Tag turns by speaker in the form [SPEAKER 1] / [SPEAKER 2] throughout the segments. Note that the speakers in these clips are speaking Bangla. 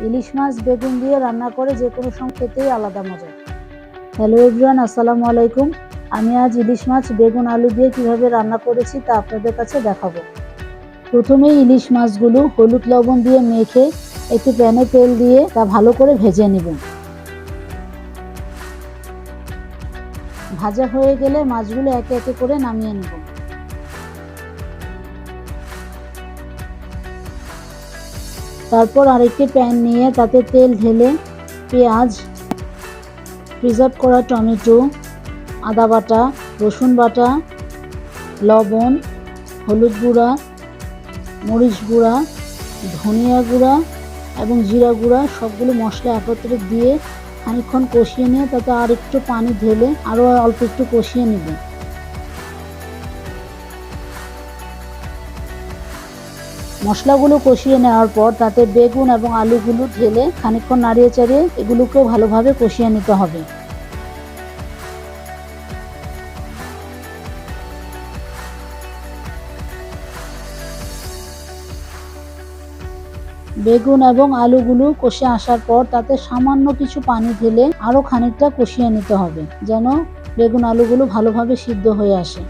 [SPEAKER 1] ইলিশ মাছ বেগুন দিয়ে রান্না করে যে কোনো সময় খেতেই আলাদা মজা। হ্যালো এভরিওয়ান, আসসালামু আলাইকুম। আমি আজ ইলিশ মাছ বেগুন আলু দিয়ে কিভাবে রান্না করেছি তা আপনাদের কাছে দেখাবো। প্রথমেই ইলিশ মাছগুলো হলুদ লবণ দিয়ে মেখে একটু প্যানে তেল দিয়ে তা ভালো করে ভেজে নেব। ভাজা হয়ে গেলে মাছগুলো একে একে করে নামিয়ে নেব। তারপর আরেকটি প্যান নিয়ে তাতে তেল ঢেলে পেঁয়াজ, প্রিজার্ভ করা টমেটো, আদা বাটা, রসুন বাটা, লবণ, হলুদ গুঁড়া, মরিচ গুঁড়া, ধনিয়া গুঁড়া এবং জিরা গুঁড়া সবগুলো মশলা একত্রে দিয়ে খানিকক্ষণ কষিয়ে নিয়ে তাতে আর একটু পানি ঢেলে আরও অল্প একটু কষিয়ে নেব। মশলাগুলো কষিয়ে নেওয়ার পর তাতে বেগুন এবং আলুগুলো ঢেলে খানিকক্ষণ নাড়িয়ে চাড়িয়ে এগুলোকেও ভালোভাবে কষিয়ে নিতে হবে। বেগুন এবং আলুগুলো কষে আসার পর তাতে সামান্য কিছু পানি ঢেলে আরও খানিকটা কষিয়ে নিতে হবে যেন বেগুন আলুগুলো ভালোভাবে সিদ্ধ হয়ে আসে।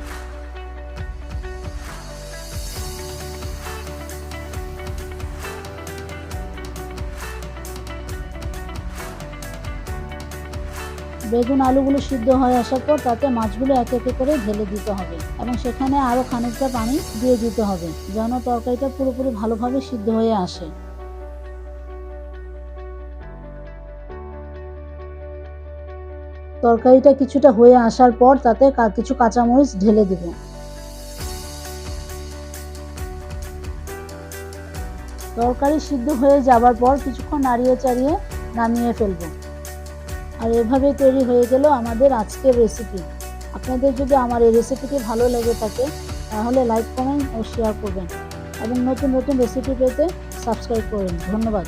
[SPEAKER 1] বেগুন আলুগুলো সিদ্ধ হয়ে আসার পর তাতে মাছগুলো একে একে করে ঢেলে দিতে হবে এবং সেখানে আরও খানিকটা পানি দিয়ে দিতে হবে যেন তরকারিটা পুরোপুরি ভালোভাবে সিদ্ধ হয়ে আসে। তরকারিটা কিছুটা হয়ে আসার পর তাতে কিছু কাঁচামরিচ ঢেলে দিব। তরকারি সিদ্ধ হয়ে যাবার পর কিছুক্ষণ নাড়িয়ে চাড়িয়ে নামিয়ে ফেলবো। আর এভাবে তৈরি হয়ে গেল আমাদের আজকের রেসিপি। আপনাদের যদি আমার এই রেসিপিটি ভালো লেগে থাকে তাহলে লাইক, কমেন্ট ও শেয়ার করবেন এবং নতুন নতুন রেসিপি পেতে সাবস্ক্রাইব করবেন। ধন্যবাদ।